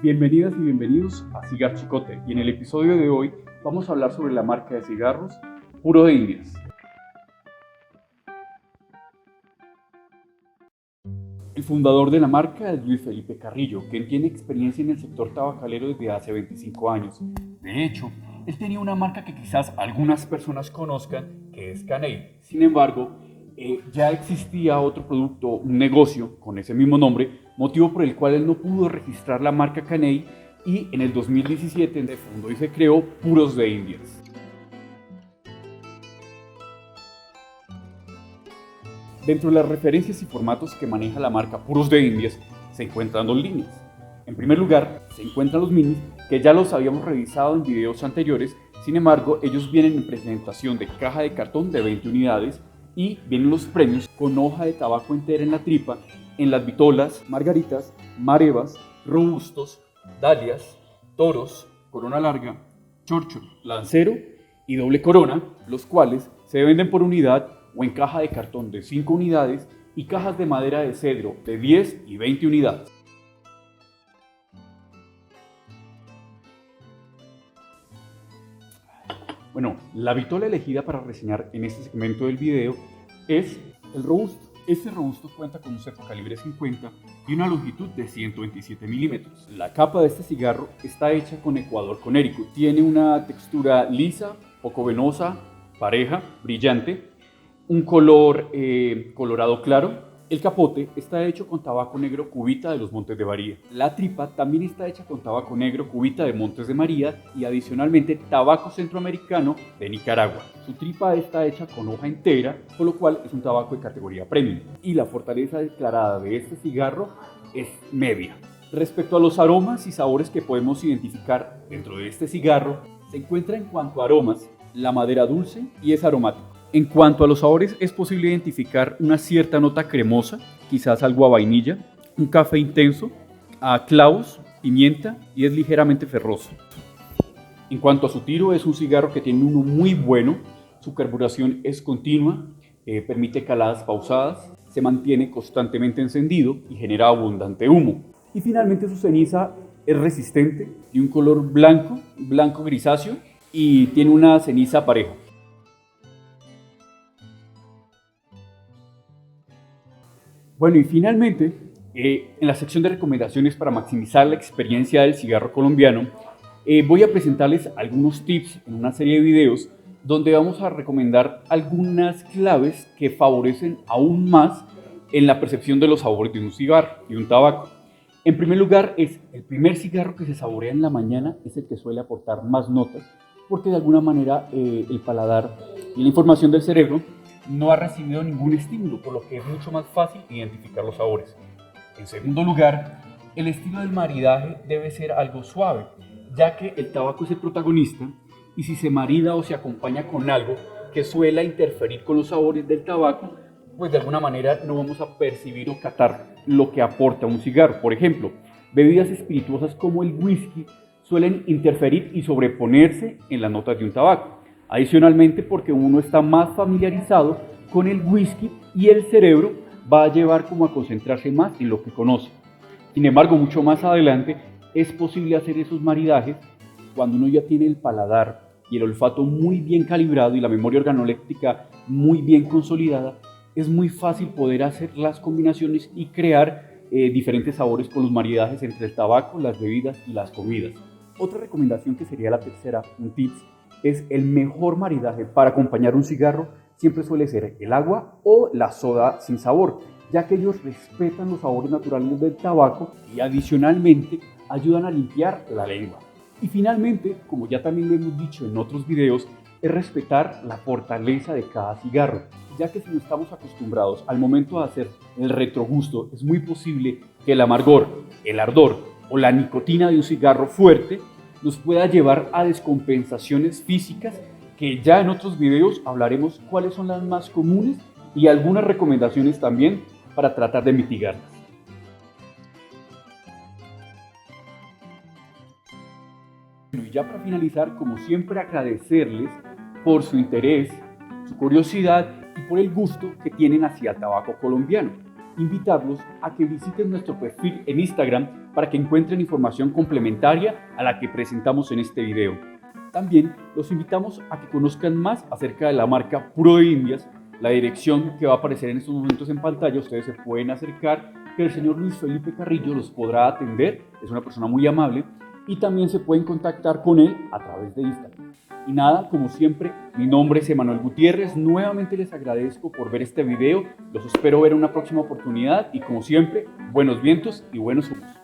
Bienvenidas y bienvenidos a Cigar Chicote, y en el episodio de hoy vamos a hablar sobre la marca de cigarros Puro de Indias. El fundador de la marca es Luis Felipe Carrillo, quien tiene experiencia en el sector tabacalero desde hace 25 años. De hecho, él tenía una marca que quizás algunas personas conozcan, que es Caney. Sin embargo, ya existía otro producto, un negocio con ese mismo nombre, motivo por el cual él no pudo registrar la marca Caney, y en el 2017 se fundó y se creó Puros de Indias. Dentro de las referencias y formatos que maneja la marca Puros de Indias se encuentran dos líneas. En primer lugar, se encuentran los minis, que ya los habíamos revisado en videos anteriores. Sin embargo, ellos vienen en presentación de caja de cartón de 20 unidades y vienen los premios con hoja de tabaco entera en la tripa, en las vitolas, margaritas, marevas, robustos, dalias, toros, corona larga, chorcho, lancero y doble corona, los cuales se venden por unidad o en caja de cartón de 5 unidades y cajas de madera de cedro de 10 y 20 unidades. Bueno, la vitola elegida para reseñar en este segmento del video es el robusto. Este robusto cuenta con un cepo calibre 50 y una longitud de 127 milímetros. La capa de este cigarro está hecha con Ecuador Conérico. Tiene una textura lisa, poco venosa, pareja, brillante, un color colorado claro. El capote está hecho con tabaco negro cubita de los Montes de María. La tripa también está hecha con tabaco negro cubita de Montes de María y adicionalmente tabaco centroamericano de Nicaragua. Su tripa está hecha con hoja entera, por lo cual es un tabaco de categoría premium. Y la fortaleza declarada de este cigarro es media. Respecto a los aromas y sabores que podemos identificar dentro de este cigarro, se encuentra en cuanto a aromas, la madera dulce y es aromático. En cuanto a los sabores, es posible identificar una cierta nota cremosa, quizás algo a vainilla, un café intenso, a clavos, pimienta y es ligeramente ferroso. En cuanto a su tiro, es un cigarro que tiene uno muy bueno, su carburación es continua, permite caladas pausadas, se mantiene constantemente encendido y genera abundante humo. Y finalmente su ceniza es resistente, de un color blanco, blanco grisáceo y tiene una ceniza pareja. Bueno, y finalmente, en la sección de recomendaciones para maximizar la experiencia del cigarro colombiano, voy a presentarles algunos tips en una serie de videos donde vamos a recomendar algunas claves que favorecen aún más en la percepción de los sabores de un cigarro y un tabaco. En primer lugar, el primer cigarro que se saborea en la mañana es el que suele aportar más notas, porque de alguna manera el paladar y la información del cerebro no ha recibido ningún estímulo, por lo que es mucho más fácil identificar los sabores. En segundo lugar, el estilo del maridaje debe ser algo suave, ya que el tabaco es el protagonista y si se marida o se acompaña con algo que suele interferir con los sabores del tabaco, pues de alguna manera no vamos a percibir o catar lo que aporta un cigarro. Por ejemplo, bebidas espirituosas como el whisky suelen interferir y sobreponerse en las notas de un tabaco. Adicionalmente, porque uno está más familiarizado con el whisky y el cerebro va a llevar como a concentrarse más en lo que conoce. Sin embargo, mucho más adelante es posible hacer esos maridajes cuando uno ya tiene el paladar y el olfato muy bien calibrado y la memoria organoléptica muy bien consolidada. Es muy fácil poder hacer las combinaciones y crear diferentes sabores con los maridajes entre el tabaco, las bebidas y las comidas. Otra recomendación, que sería la tercera, un tips, es el mejor maridaje para acompañar un cigarro siempre suele ser el agua o la soda sin sabor, ya que ellos respetan los sabores naturales del tabaco y adicionalmente ayudan a limpiar la lengua. Y finalmente, como ya también lo hemos dicho en otros videos, es respetar la fortaleza de cada cigarro, ya que si no estamos acostumbrados al momento de hacer el retrogusto, es muy posible que el amargor, el ardor o la nicotina de un cigarro fuerte nos pueda llevar a descompensaciones físicas, que ya en otros videos hablaremos cuáles son las más comunes y algunas recomendaciones también para tratar de mitigarlas. Bueno, y ya para finalizar, como siempre, agradecerles por su interés, su curiosidad y por el gusto que tienen hacia el tabaco colombiano. invitarlos a que visiten nuestro perfil en Instagram para que encuentren información complementaria a la que presentamos en este video. También los invitamos a que conozcan más acerca de la marca Puro de Indias. La dirección que va a aparecer en estos momentos en pantalla, ustedes se pueden acercar, que el señor Luis Felipe Carrillo los podrá atender, es una persona muy amable, y también se pueden contactar con él a través de Instagram. Y nada, como siempre, mi nombre es Emanuel Gutiérrez, nuevamente les agradezco por ver este video, los espero ver en una próxima oportunidad y como siempre, buenos vientos y buenos humos.